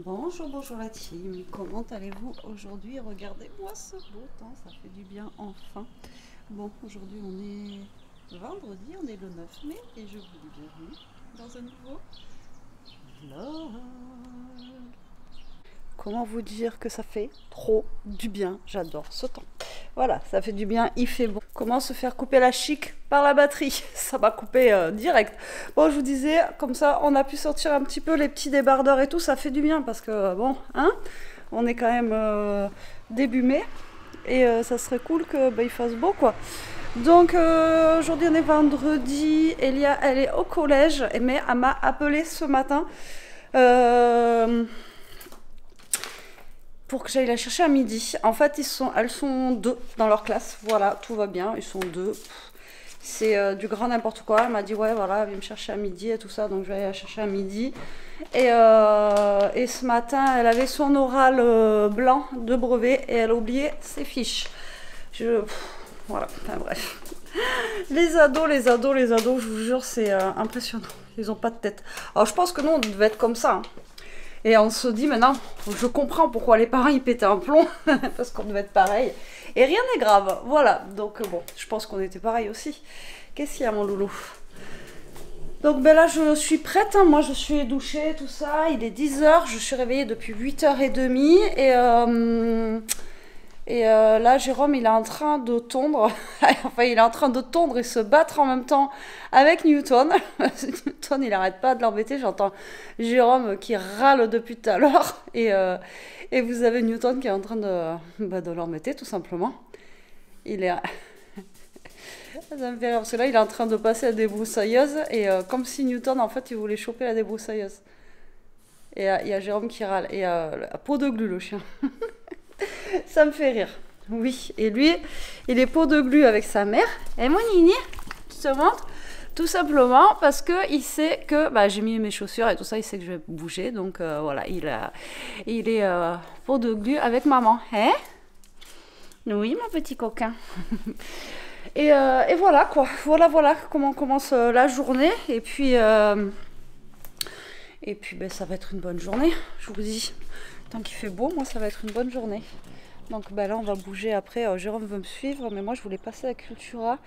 Bonjour, bonjour la team, comment allez-vous aujourd'hui? Regardez-moi ce beau temps, ça fait du bien enfin. Bon, aujourd'hui on est vendredi, on est le 9 mai et je vous dis bienvenue dans un nouveau vlog. Comment vous dire que ça fait trop du bien, j'adore ce temps. Voilà, ça fait du bien, il fait beau. Comment se faire couper la chic par la batterie? Ça m'a coupé direct. Bon, je vous disais, comme ça, on a pu sortir un petit peu les petits débardeurs et tout, ça fait du bien parce que, bon, hein, on est quand même début mai et ça serait cool que il fasse beau, quoi. Donc, aujourd'hui, on est vendredi. Elia, elle est au collège, mais elle m'a appelé ce matin. Pour que j'aille la chercher à midi. En fait, elles sont deux dans leur classe. Voilà, tout va bien. Ils sont deux. C'est du grand n'importe quoi. Elle m'a dit, ouais, voilà, viens me chercher à midi et tout ça. Donc, je vais aller la chercher à midi. Et ce matin, elle avait son oral blanc de brevet et elle a oublié ses fiches. Voilà, enfin bref. Les ados, je vous jure, c'est impressionnant. Ils n'ont pas de tête. Alors, je pense que nous, on devait être comme ça, hein. Et on se dit maintenant, je comprends pourquoi les parents ils pétaient un plomb, parce qu'on devait être pareil. Et rien n'est grave, voilà. Donc bon, je pense qu'on était pareil aussi. Qu'est-ce qu'il y a, mon loulou? Donc ben là, je suis prête, hein. Moi je suis douchée, tout ça. Il est 10h, je suis réveillée depuis 8h30. Là, Jérôme, il est en train de tondre. Enfin, il est en train de tondre et se battre en même temps avec Newton. Newton, il n'arrête pas de l'embêter. J'entends Jérôme qui râle depuis tout à l'heure. Et vous avez Newton qui est en train de l'embêter, tout simplement. Il est... Ça me fait rire, parce que là, il est en train de passer à la débroussailleuse. Et comme si Newton, en fait, il voulait choper la débroussailleuse. Et il y a Jérôme qui râle. Et la peau de glu, le chien. Ça me fait rire. Oui, et lui, il est pot de glu avec sa mère. Et mon Nini, je te montre, tout simplement parce que il sait que j'ai mis mes chaussures et tout ça, il sait que je vais bouger. Donc voilà, il est pot de glu avec maman. Hein? Oui, mon petit coquin. Et voilà quoi. Voilà comment commence la journée. Et puis ça va être une bonne journée, je vous dis. Tant qu'il fait beau, moi ça va être une bonne journée. Donc là on va bouger après. Jérôme veut me suivre, mais moi je voulais passer à Cultura.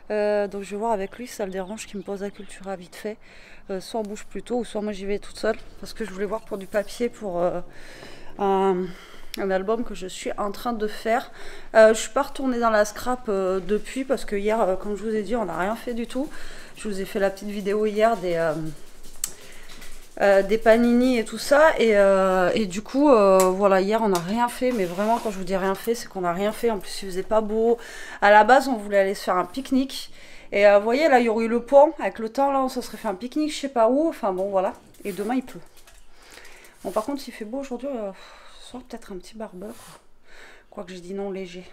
Donc je vais voir avec lui si ça le dérange qu'il me pose à Cultura vite fait. Soit on bouge plus tôt, ou soit moi j'y vais toute seule. Parce que je voulais voir pour du papier pour un album que je suis en train de faire. Je suis pas retournée dans la scrap depuis, parce que hier, comme je vous ai dit, on n'a rien fait du tout. Je vous ai fait la petite vidéo hier des panini et tout ça, et du coup voilà, hier on n'a rien fait, mais vraiment quand je vous dis rien fait, c'est qu'on n'a rien fait. En plus il faisait pas beau. À la base on voulait aller se faire un pique-nique, et vous voyez là, il y aurait eu le pont, avec le temps là on se serait fait un pique-nique je sais pas où, enfin bon voilà. Et demain il pleut. Bon, par contre s'il fait beau aujourd'hui, ce soir peut-être un petit barbecue, quoique j'ai dit non, léger.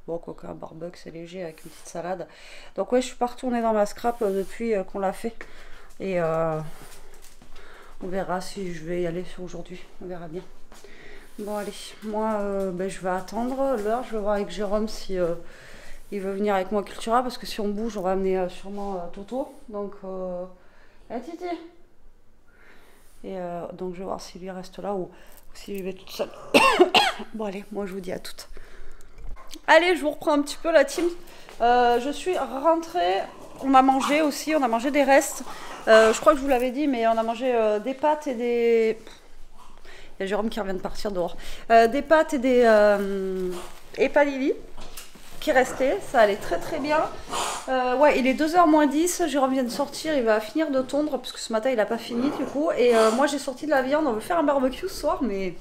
Bon, quoique un barbecue c'est léger avec une petite salade. Donc ouais, je suis pas retournée dans ma scrap depuis qu'on l'a fait, et on verra si je vais y aller aujourd'hui, on verra bien. Bon allez, moi je vais attendre l'heure, je vais voir avec Jérôme si il veut venir avec moi à Cultura, parce que si on bouge, on va amener sûrement Toto. Donc, Titi. Et donc je vais voir s'il lui reste là ou si je vais toute seule. Bon allez, moi je vous dis à toutes. Allez, je vous reprends un petit peu la team. Je suis rentrée, on a mangé aussi, on a mangé des restes. Je crois que je vous l'avais dit, mais on a mangé des pâtes et des... Il y a Jérôme qui revient de partir dehors. Des pâtes et des épalili qui restaient, ça allait très très bien. Ouais, il est 2h moins 10, Jérôme vient de sortir, il va finir de tondre, parce que ce matin il n'a pas fini du coup. Et moi j'ai sorti de la viande, on veut faire un barbecue ce soir, mais...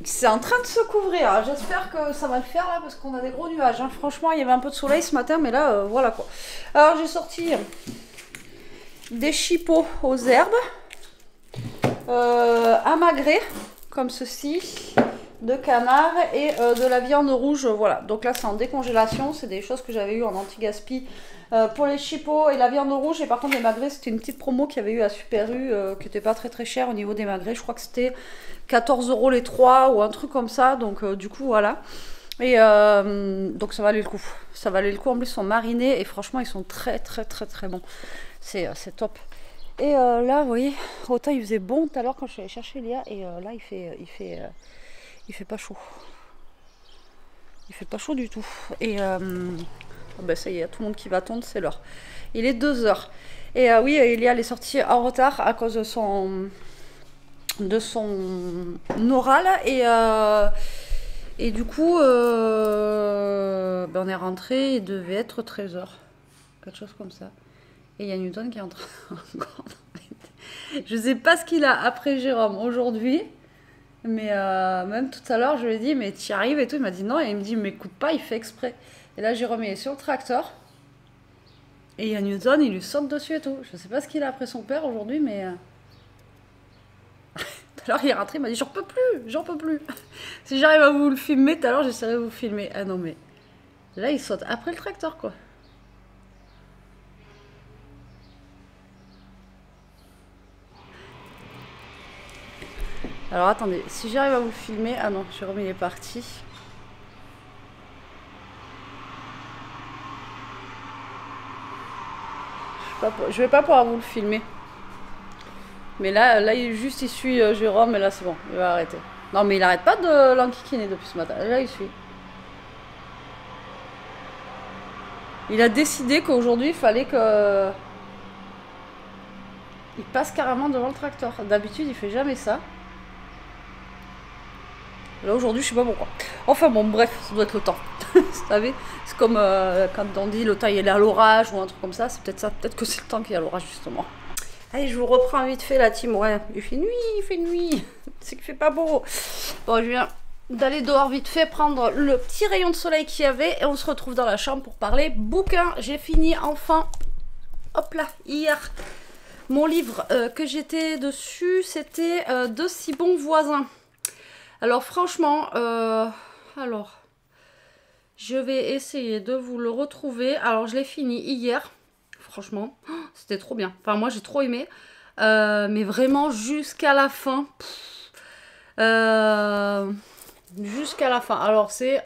c'est en train de se couvrir. J'espère que ça va le faire là, parce qu'on a des gros nuages, hein. Franchement, il y avait un peu de soleil ce matin, mais là, voilà quoi. Alors j'ai sorti des chipots aux herbes, amagrés, comme ceci, de canard et de la viande rouge. Voilà, donc là c'est en décongélation. C'est des choses que j'avais eu en anti-gaspi pour les chipots et la viande rouge. Et par contre les magrets, c'était une petite promo qu'il y avait eu à Super U, qui n'était pas très très cher au niveau des magrets. Je crois que c'était 14 € les 3 ou un truc comme ça. Donc du coup voilà. Et donc ça valait le coup. Ça valait le coup. En plus ils sont marinés et franchement ils sont très très très très bons. C'est top. Et là, vous voyez, autant il faisait bon tout à l'heure quand je suis allée chercher Léa, et là il fait pas chaud. Il fait pas chaud du tout. Et ben ça y est, il y a tout le monde qui va tondre, c'est l'heure. Il est 2 heures. Et oui, Léa elle est sortie en retard à cause de son oral. Et du coup, ben on est rentré, il devait être 13 heures. Quelque chose comme ça. Et il y a Newton qui est en train encore. Je sais pas ce qu'il a après Jérôme aujourd'hui. Mais même tout à l'heure, je lui ai dit, mais tu y arrives et tout. Il m'a dit non. Et il me dit, mais écoute pas, il fait exprès. Et là, Jérôme il est sur le tracteur. Et il y a Newton, il lui saute dessus et tout. Je sais pas ce qu'il a après son père aujourd'hui, mais. Tout à l'heure, il est rentré, il m'a dit, j'en peux plus, j'en peux plus. Si j'arrive à vous le filmer, tout à l'heure, j'essaierai de vous filmer. Ah non, mais. Là, il saute après le tracteur, quoi. Alors attendez, si j'arrive à vous le filmer. Ah non, Jérôme il est parti. Je vais pas pouvoir vous le filmer. Mais là il suit Jérôme, et là c'est bon, il va arrêter. Non mais il arrête pas de l'enquiquiner depuis ce matin. Là il suit. Il a décidé qu'aujourd'hui il fallait que... Il passe carrément devant le tracteur. D'habitude il fait jamais ça. Là aujourd'hui je sais pas pourquoi. Enfin bon bref, ça doit être le temps. Vous savez, c'est comme quand on dit le temps il est à l'orage ou un truc comme ça, c'est peut-être ça, peut-être que c'est le temps qui est à l'orage justement. Allez, je vous reprends vite fait la team. Ouais, il fait nuit, c'est qu'il fait pas beau. Bon, je viens d'aller dehors vite fait prendre le petit rayon de soleil qu'il y avait et on se retrouve dans la chambre pour parler bouquin. J'ai fini enfin, hop là, hier. Mon livre que j'étais dessus, c'était De si bons voisins. Alors franchement, je vais essayer de vous le retrouver. Alors je l'ai fini hier. Franchement, c'était trop bien. Enfin moi j'ai trop aimé. Mais vraiment jusqu'à la fin. Jusqu'à la fin. Alors c'est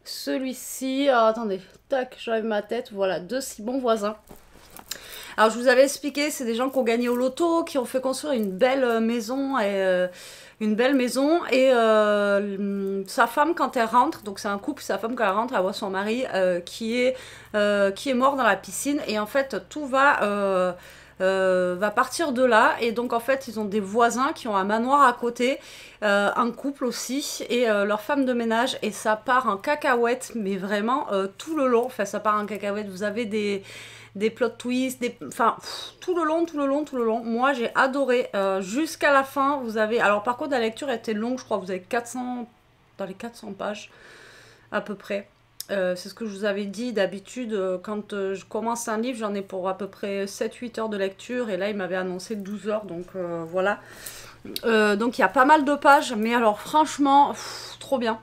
celui-ci. Attendez, tac, j'enlève ma tête. Voilà, De si bons voisins. Alors je vous avais expliqué, c'est des gens qui ont gagné au loto, qui ont fait construire une belle maison et sa femme quand elle rentre, donc c'est un couple, sa femme quand elle rentre, elle voit son mari qui est mort dans la piscine, et en fait tout va partir de là, et donc en fait ils ont des voisins qui ont un manoir à côté, un couple aussi, et leur femme de ménage, et ça part en cacahuète, mais vraiment tout le long, enfin ça part en cacahuète, vous avez des plot twists, enfin tout le long. Moi j'ai adoré jusqu'à la fin. Vous avez, alors par contre la lecture était longue, je crois que vous avez 400, dans les 400 pages à peu près. C'est ce que je vous avais dit d'habitude, quand je commence un livre, j'en ai pour à peu près 7-8 heures de lecture, et là il m'avait annoncé 12 heures, donc voilà. Donc il y a pas mal de pages, mais alors franchement, trop bien.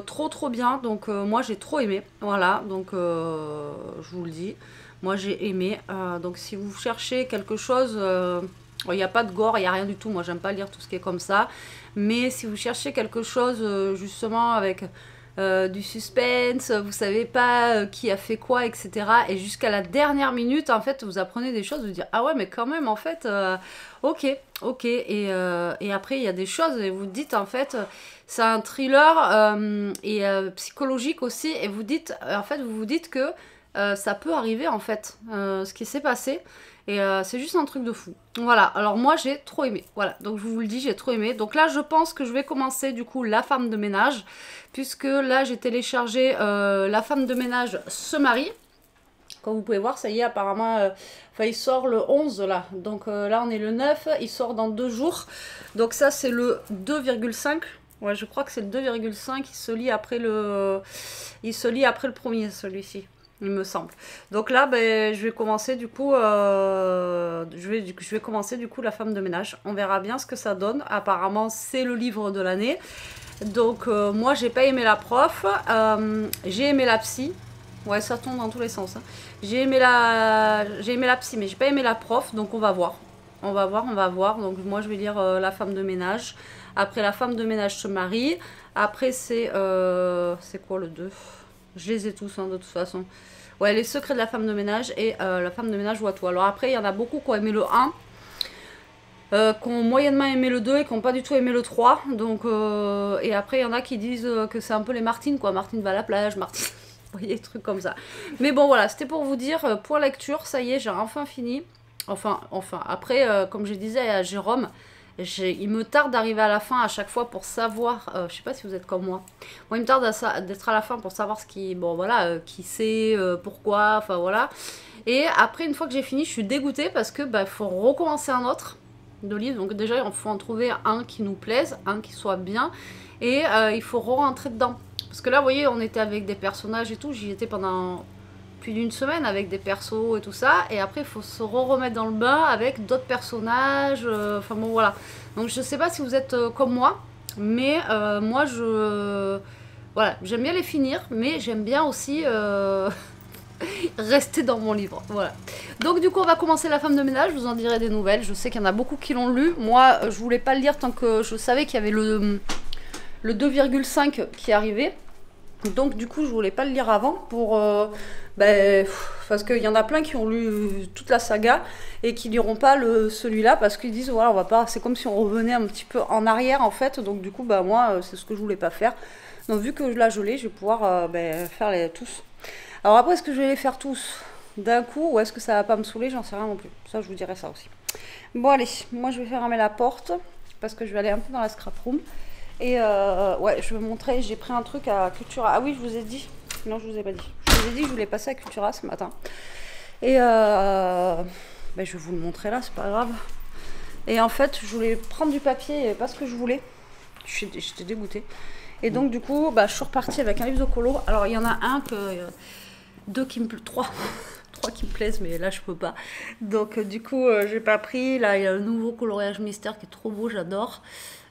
Trop bien, donc moi j'ai trop aimé, voilà, donc je vous le dis. Moi j'ai aimé, donc si vous cherchez quelque chose, il n'y a pas de gore, il n'y a rien du tout, moi j'aime pas lire tout ce qui est comme ça, mais si vous cherchez quelque chose justement avec du suspense, vous savez pas qui a fait quoi, etc. Et jusqu'à la dernière minute, en fait, vous apprenez des choses, vous dites ah ouais, mais quand même, en fait, ok. Et après, il y a des choses, et vous dites en fait, c'est un thriller et psychologique aussi, et vous dites, en fait, vous vous dites que ça peut arriver en fait, ce qui s'est passé, et c'est juste un truc de fou. Voilà, alors moi j'ai trop aimé, voilà, donc je vous le dis, j'ai trop aimé. Donc là je pense que je vais commencer du coup La femme de ménage, puisque là j'ai téléchargé La femme de ménage se marie. Comme vous pouvez voir, ça y est, apparemment, enfin, il sort le 11 là, donc là on est le 9, il sort dans 2 jours, donc ça c'est le 2,5. Ouais, je crois que c'est le 2,5, il se lit après le premier, celui-ci, il me semble. Donc là, ben, je vais commencer du coup, je vais commencer du coup La femme de ménage. On verra bien ce que ça donne. Apparemment, c'est le livre de l'année. Donc moi, j'ai pas aimé la prof. J'ai aimé la psy. Ouais, ça tombe dans tous les sens. Hein. J'ai aimé la psy, mais j'ai pas aimé la prof. Donc on va voir. On va voir. Donc moi, je vais lire La femme de ménage. Après, La femme de ménage se marie. Après, c'est quoi le 2? Je les ai tous, hein, de toute façon. Ouais, Les secrets de la femme de ménage et La femme de ménage voit tout. Alors après, il y en a beaucoup qui ont aimé le 1. qui ont moyennement aimé le 2 et qui n'ont pas du tout aimé le 3. Donc, et après, il y en a qui disent que c'est un peu les Martines, quoi. Martine va à la plage, Martine... Vous voyez, des trucs comme ça. Mais bon, voilà, c'était pour vous dire, pour lecture, ça y est, j'ai enfin fini. Enfin, après, comme je disais à Jérôme, il me tarde d'arriver à la fin à chaque fois pour savoir, je sais pas si vous êtes comme moi il me tarde d'être à la fin pour savoir ce qui, bon voilà, qui c'est, pourquoi, enfin voilà. Et après, une fois que j'ai fini, je suis dégoûtée parce que bah, faut recommencer un autre de livre. Donc déjà, il faut en trouver un qui nous plaise, un qui soit bien, et il faut re-rentrer dedans. Parce que là, vous voyez, on était avec des personnages et tout, j'y étais pendant plus d'une semaine avec des persos et tout ça, et après il faut se remettre dans le bain avec d'autres personnages, enfin bon voilà. Donc je sais pas si vous êtes comme moi, mais moi voilà, j'aime bien les finir, mais j'aime bien aussi rester dans mon livre, voilà. Donc du coup on va commencer La femme de ménage, je vous en dirai des nouvelles, je sais qu'il y en a beaucoup qui l'ont lu, moi je voulais pas le lire tant que je savais qu'il y avait le 2,5 qui arrivait. Donc du coup je voulais pas le lire avant pour parce qu'il y en a plein qui ont lu toute la saga et qui liront pas celui-là parce qu'ils disent voilà on va pas, c'est comme si on revenait un petit peu en arrière en fait. Donc du coup bah moi c'est ce que je voulais pas faire. Donc vu que là je l'ai, je vais pouvoir faire tous. Alors après est-ce que je vais les faire tous d'un coup ou est-ce que ça va pas me saouler, j'en sais rien non plus. Ça je vous dirai ça aussi. Bon allez, moi je vais fermer la porte parce que je vais aller un peu dans la scrap room. Et ouais, je vais vous montrer, j'ai pris un truc à Cultura. Ah oui, je vous ai dit. Non, je vous ai pas dit. Je vous ai dit que je voulais passer à Cultura ce matin. Et je vais vous le montrer là, c'est pas grave. Et en fait, je voulais prendre du papier, pas ce que je voulais. J'étais dégoûtée. Et donc, du coup, je suis repartie avec un livre de colo. Alors, il y en a un deux qui me plaisent, trois qui me plaisent, mais là, je peux pas. Donc, du coup, j'ai pas pris. Là, il y a le nouveau coloriage mystère qui est trop beau, j'adore.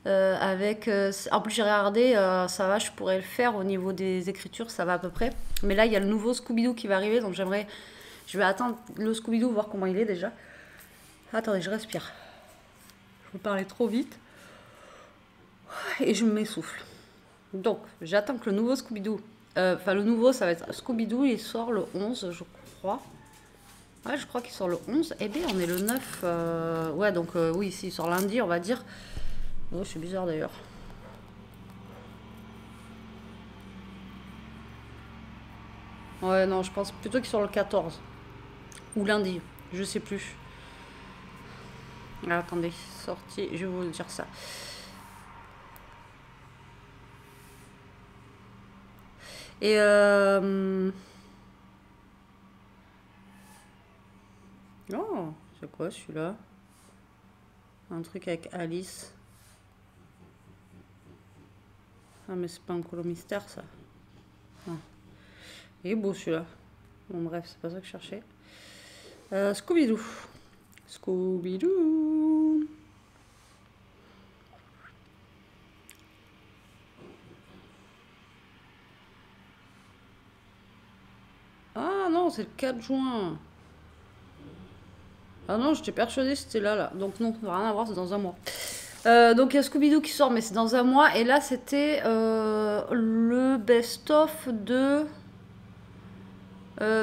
En plus j'ai regardé, ça va, je pourrais le faire au niveau des écritures, ça va à peu près. Mais là il y a le nouveau Scooby-Doo qui va arriver, donc je vais attendre le Scooby-Doo, voir comment il est déjà. Attendez, je respire. Je vous parlais trop vite. Et je m'essouffle. Donc j'attends que le nouveau Scooby-Doo, le nouveau ça va être Scooby-Doo, il sort le 11 je crois. Ouais, je crois qu'il sort le 11. Eh bien on est le 9. Ouais donc oui, s'il sort lundi on va dire. Oh, c'est bizarre d'ailleurs. Ouais, non, je pense plutôt qu'il sort le 14. Ou lundi, je sais plus. Alors, attendez, sortie, je vais vous dire ça. Et oh, c'est quoi celui-là? Un truc avec Alice. Ah mais c'est pas un colo mystère ça. Ah. Il est beau celui-là. Bon bref, c'est pas ça que je cherchais. Scooby-Doo. Scooby-Doo. Ah non, c'est le 4 juin. Ah non, j'étais persuadée que c'était là. Donc non, ça n'a rien à voir, c'est dans un mois. Donc il y a Scooby-Doo qui sort, mais c'est dans un mois. Et là, c'était le best-of de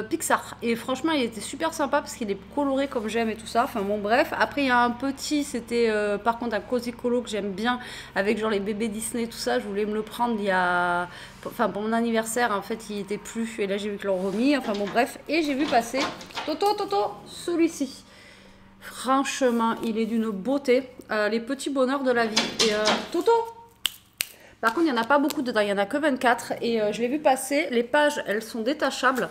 Pixar. Et franchement, il était super sympa parce qu'il est coloré comme j'aime et tout ça. Enfin bon, bref. Après, il y a un petit, c'était par contre un cozy colo que j'aime bien, avec genre les bébés Disney et tout ça. Je voulais me le prendre pour mon anniversaire. En fait, il était plus. Et là, j'ai vu qu'ils l'ont remis. Enfin bon, bref. Et j'ai vu passer Toto, celui-ci. Franchement, il est d'une beauté. Les petits bonheurs de la vie. Et Toto. Par contre, il n'y en a pas beaucoup dedans. Il n'y en a que 24. Et je l'ai vu passer. Les pages, elles sont détachables.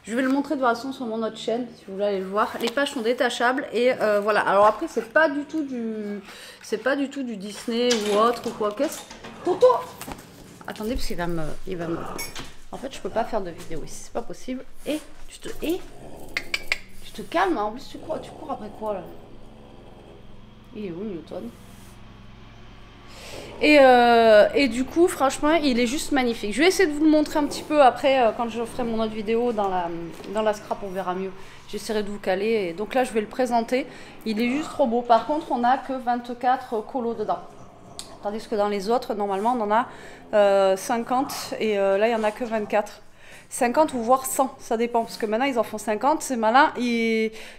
Je vais le montrer de toute façon sur mon autre chaîne, si vous voulez aller le voir. Les pages sont détachables. Et voilà. Alors après, c'est pas du tout du Disney ou autre ou quoi. Qu'est-ce Toto. Attendez, parce qu'il va me... En fait, je peux pas faire de vidéo ici. C'est pas possible. Et tu te calmes, hein. En plus tu cours après quoi là? Il est où Newton? Et du coup franchement il est juste magnifique. Je vais essayer de vous le montrer un petit peu après quand je ferai mon autre vidéo dans la scrap, on verra mieux. J'essaierai de vous caler. Et donc là je vais le présenter. Il est juste trop beau. Par contre on n'a que 24 colos dedans. Tandis que dans les autres normalement on en a 50 et là il n'y en a que 24. 50 ou voire 100, ça dépend. Parce que maintenant, ils en font 50, c'est malin.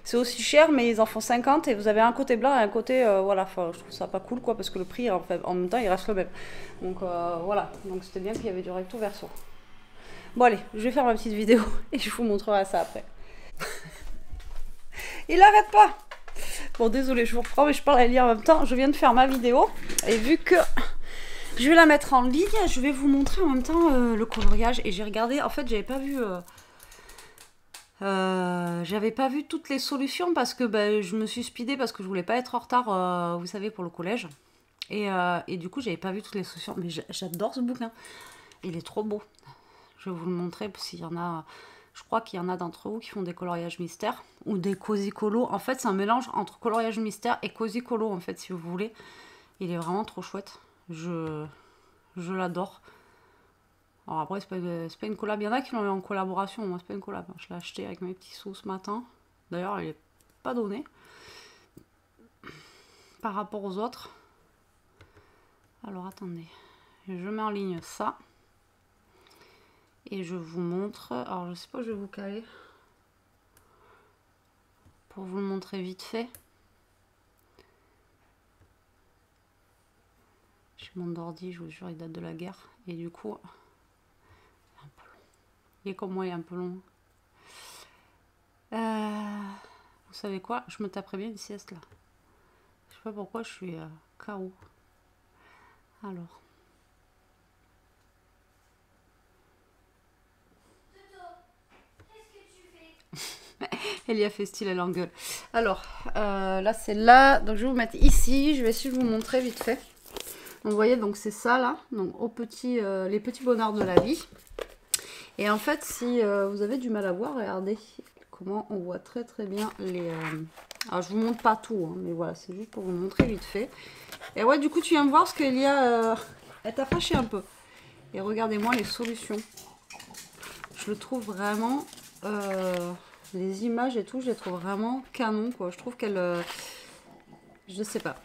C'est aussi cher, mais ils en font 50 et vous avez un côté blanc et un côté... voilà, enfin, je trouve ça pas cool, quoi, parce que le prix, en fait, en même temps, il reste le même. Donc, voilà. Donc, c'était bien qu'il y avait du recto verso. Bon, allez, je vais faire ma petite vidéo et je vous montrerai ça après. Il arrête pas. Bon, désolé, je vous reprends, mais je parle à lire en même temps. Je viens de faire ma vidéo et vu que je vais la mettre en ligne, je vais vous montrer en même temps le coloriage. Et j'ai regardé, en fait, j'avais pas vu toutes les solutions parce que je me suis speedée parce que je voulais pas être en retard, vous savez, pour le collège. Et du coup, j'avais pas vu toutes les solutions. Mais j'adore ce bouquin. Il est trop beau. Je vais vous le montrer s'il y en a. Je crois qu'il y en a d'entre vous qui font des coloriages mystères ou des cozy colo. En fait, c'est un mélange entre coloriage mystère et cozy colo, en fait, si vous voulez. Il est vraiment trop chouette. Je l'adore. Alors après, c'est pas une collab. Il y en a qui l'ont eu en collaboration. Moi, c'est pas une collab. Je l'ai acheté avec mes petits sous ce matin. D'ailleurs, il est pas donné par rapport aux autres. Alors, attendez. Je mets en ligne ça. Et je vous montre. Alors, je sais pas où je vais vous caler. Pour vous le montrer vite fait. J'ai mon ordi, je vous jure, il date de la guerre. Et du coup, il est un peu long. Il est comme moi, il est un peu long. Vous savez quoi? Je me taperais bien une sieste là. Je sais pas pourquoi je suis KO. Alors. Elle y a fait style, elle engueule. Alors, là c'est là. Donc je vais vous mettre ici. Je vais essayer de vous montrer vite fait. Donc vous voyez, donc c'est ça là. Donc les petits bonheurs de la vie. Et en fait, si vous avez du mal à voir, regardez comment on voit très très bien les... Alors je vous montre pas tout, hein, mais voilà, c'est juste pour vous montrer vite fait. Et ouais, du coup tu viens me voir ce qu'il y a... Elle t'a fâché un peu. Et regardez-moi les solutions. Je le trouve vraiment... les images et tout, je les trouve vraiment canon, quoi. Je trouve qu'elle... je sais pas.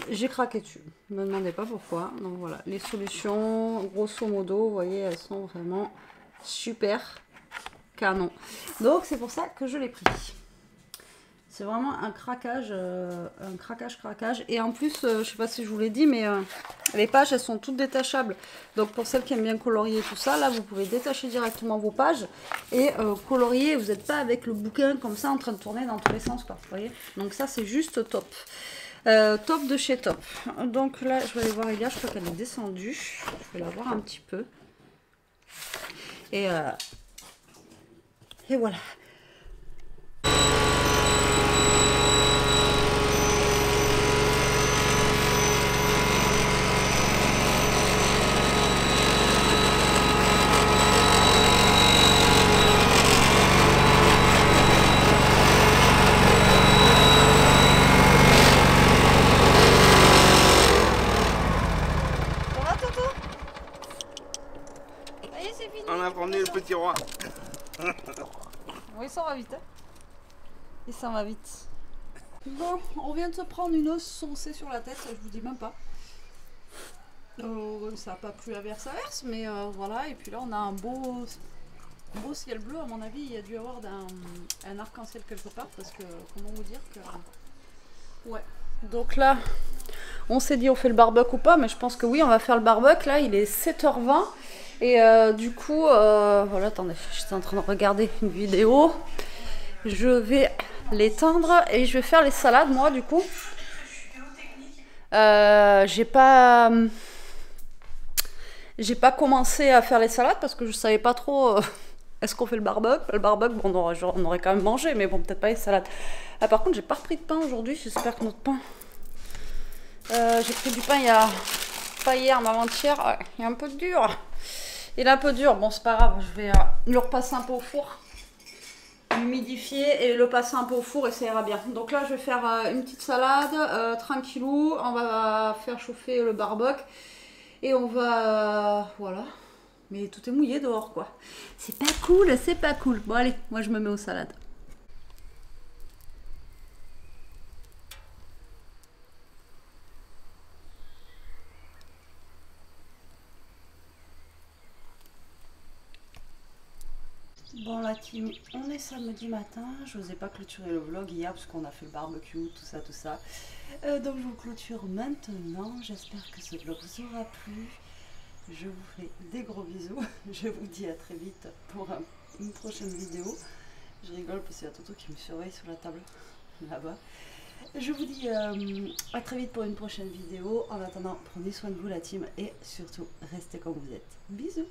J'ai craqué dessus. Ne me demandez pas pourquoi. Donc voilà, les solutions, grosso modo, vous voyez, elles sont vraiment super canon. Donc c'est pour ça que je l'ai pris. C'est vraiment un craquage, craquage. Et en plus, je sais pas si je vous l'ai dit, mais les pages, elles sont toutes détachables. Donc pour celles qui aiment bien colorier tout ça, là, vous pouvez détacher directement vos pages et colorier. Vous n'êtes pas avec le bouquin comme ça en train de tourner dans tous les sens, quoi. Vous voyez? Donc ça, c'est juste top. Top de chez Top. Donc là, je vais aller voir Elia, je crois qu'elle est descendue. Je vais la voir un petit peu. Et voilà. On a promené le petit roi. Oui, ça va vite. Hein. Et ça va vite. Bon, on vient de se prendre une hausse soncée sur la tête, je vous dis même pas. Ça n'a pas plu à verse, mais voilà. Et puis là, on a un beau ciel bleu. À mon avis, il y a dû y avoir un arc-en-ciel quelque part. Parce que, comment vous dire que... Ouais. Donc là, on s'est dit on fait le barbecue ou pas, mais je pense que oui, on va faire le barbecue. Là, il est 7h20. Et du coup, voilà, attendez, j'étais en train de regarder une vidéo. Je vais l'éteindre et je vais faire les salades, moi, du coup. J'ai pas commencé à faire les salades parce que je savais pas trop est-ce qu'on fait le barbecue. Le barbecue, bon, on aurait quand même mangé, mais bon, peut-être pas les salades. Ah, par contre, j'ai pas repris de pain aujourd'hui. J'espère que notre pain... j'ai pris du pain pas hier, mais avant-hier. Ouais, il est un peu dur. Il est un peu dur. Bon, c'est pas grave. Je vais le repasser un peu au four. Humidifier et le passer un peu au four et ça ira bien. Donc là, je vais faire une petite salade, tranquillou. On va faire chauffer le barbecue. Et on va... voilà. Mais tout est mouillé dehors, quoi. C'est pas cool, c'est pas cool. Bon, allez, moi, je me mets aux salades. Bon la team, on est samedi matin, je n'osais pas clôturer le vlog hier parce qu'on a fait le barbecue, tout ça, tout ça. Donc je vous clôture maintenant, j'espère que ce vlog vous aura plu. Je vous fais des gros bisous, je vous dis à très vite pour une prochaine vidéo. Je rigole parce qu'il y a Toto qui me surveille sur la table là-bas. Je vous dis à très vite pour une prochaine vidéo. En attendant, prenez soin de vous la team et surtout restez comme vous êtes. Bisous.